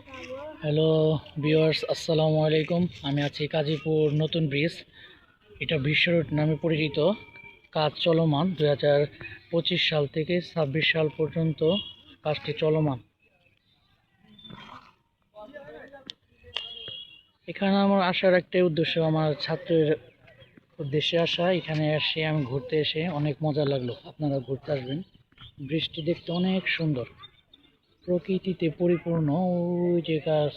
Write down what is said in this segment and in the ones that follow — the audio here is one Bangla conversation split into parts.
হ্যালো ভিউয়ার্স, আসসালামু আলাইকুম। আমি আছি গাজীপুর নতুন ব্রিজ। এটা বিশ্ব রোড নামে পরিচিত। কাজ চলমান 2025 সাল থেকে 26 সাল পর্যন্ত কাজটি চলমান। এখানে আমার আসার একটাই উদ্দেশ্য, আমার ছাত্রের উদ্দেশ্যে আসা। এখানে এসে আমি ঘুরতে এসে অনেক মজা লাগলো। আপনারা ঘুরতে আসবেন। ব্রিজটি দেখতে অনেক সুন্দর, প্রকৃতিতে পরিপূর্ণ। ওই যে গাছ,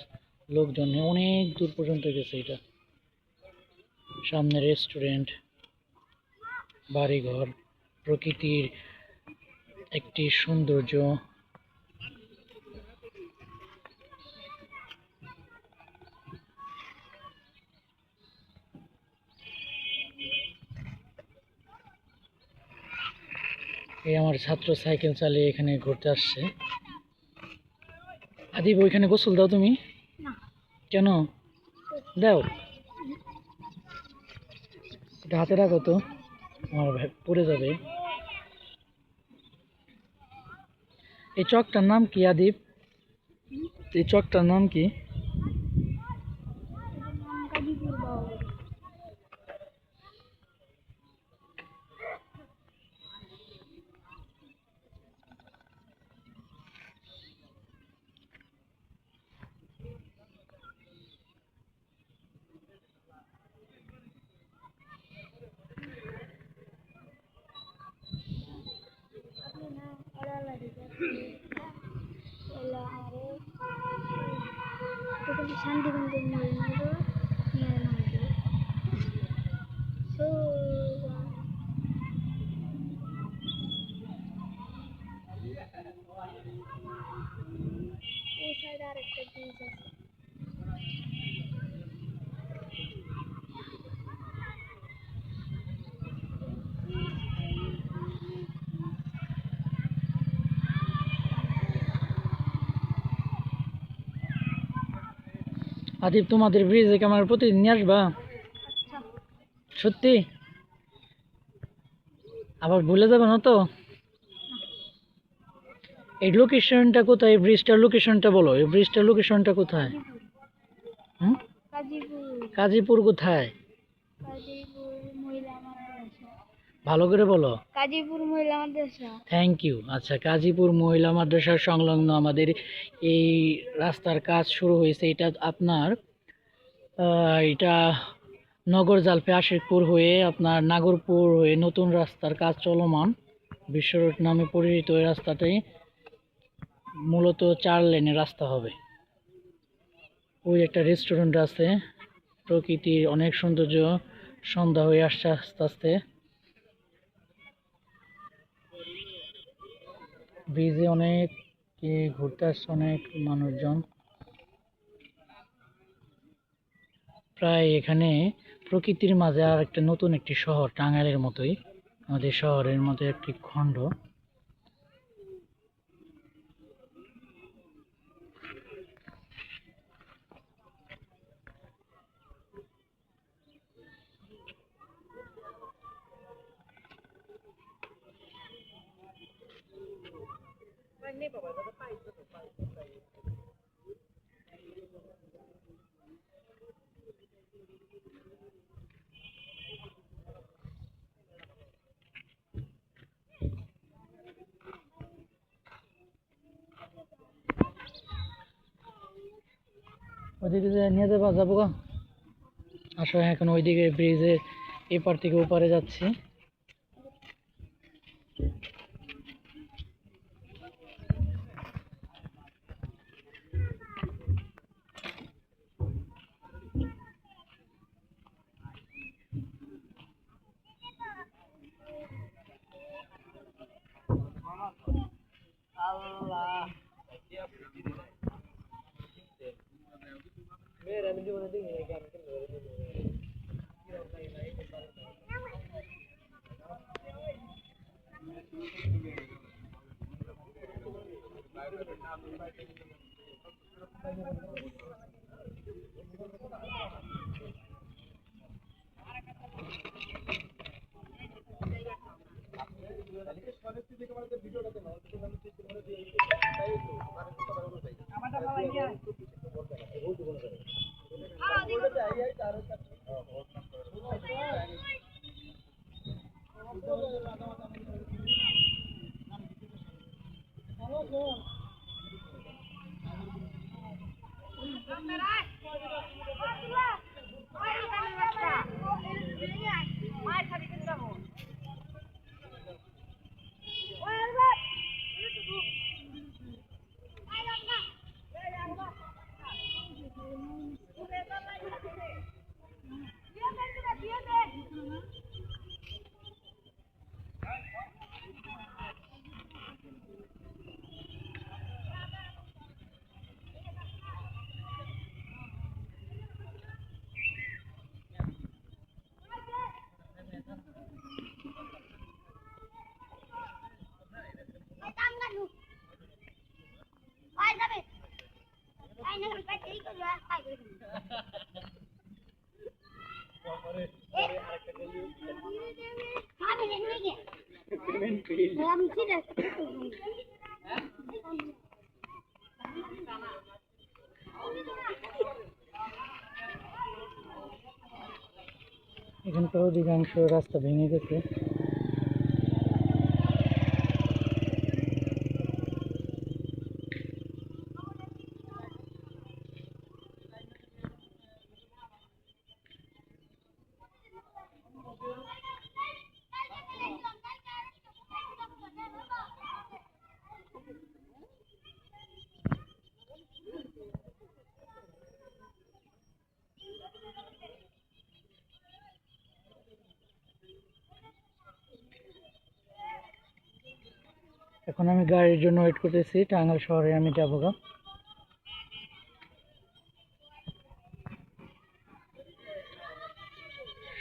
লোকজন অনেক দূর পর্যন্ত গেছে। এটা সামনে রেস্টুরেন্ট, বাড়িঘর, প্রকৃতির একটি সৌন্দর্য। এই আমার ছাত্র সাইকেল চালিয়ে এখানে ঘুরতে আসছে। আদিব, ওইখানে গোসল দাও তুমি? কেন দাও? এটা হাতে রাখো তো, আমার পড়ে যাবে। এই চকটার নাম কি আদিব? এই চকটার নাম কি? আদিব, তোমাদের ব্রিজে কি আমার প্রতিদিন নিয়ে আসবা? সত্যি? আবার ভুলে যাবে না তো? এই লোকেশনটা কোথায়? এই ব্রিজটার লোকেশনটা বলো। এই ব্রিজটার লোকেশনটা কোথায়? হুম? কাজীপুর কোথায়? ভালো করে বলো। কাজীপুর মহিলা মাদ্রাসা। Thank you. আচ্ছা, কাজীপুর মহিলা মাদ্রাসার সংলগ্ন আমাদের এই রাস্তার কাজ শুরু হয়েছে। এটা আপনার এটা নগর জালপে আশিকপুর হয়ে আপনার নাগরপুর হয়ে নতুন রাস্তার কাজ চলমান। বিশ্ব রোড নামে পরিচিত এই রাস্তাটাই মূলত 4 লেনের রাস্তা হবে। ওই একটা রেস্টুরেন্ট আছে। প্রকৃতির অনেক সৌন্দর্য। সন্ধ্যা হয়ে আসছে আস্তে আস্তে। ব্রিজে অনেক ঘুরতে আসছে অনেক মানুষজন। প্রায় এখানে প্রকৃতির মাঝে আর একটা নতুন একটি শহর, টাঙ্গাইলের মতোই আমাদের শহরের মতো একটি খণ্ড। ওইদিকে যে নিয়ে যাবো, যাবো গা। আসো, এখন ওইদিকে ব্রিজের এপার থেকে ওপারে যাচ্ছি। ভিডিওটাতে এখানকার অধিকাংশ রাস্তা ভেঙে গেছে। এখন আমি গাড়ির জন্য ওয়েট করতেছি, টাঙ্গাইল শহরে আমি যাবো গা।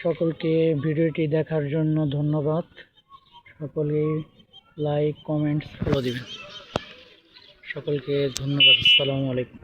সকলকে ভিডিওটি দেখার জন্য ধন্যবাদ। সকলেই লাইক, কমেন্টস, ফলো দিবেন। সকলকে ধন্যবাদ। আসসালামু আলাইকুম।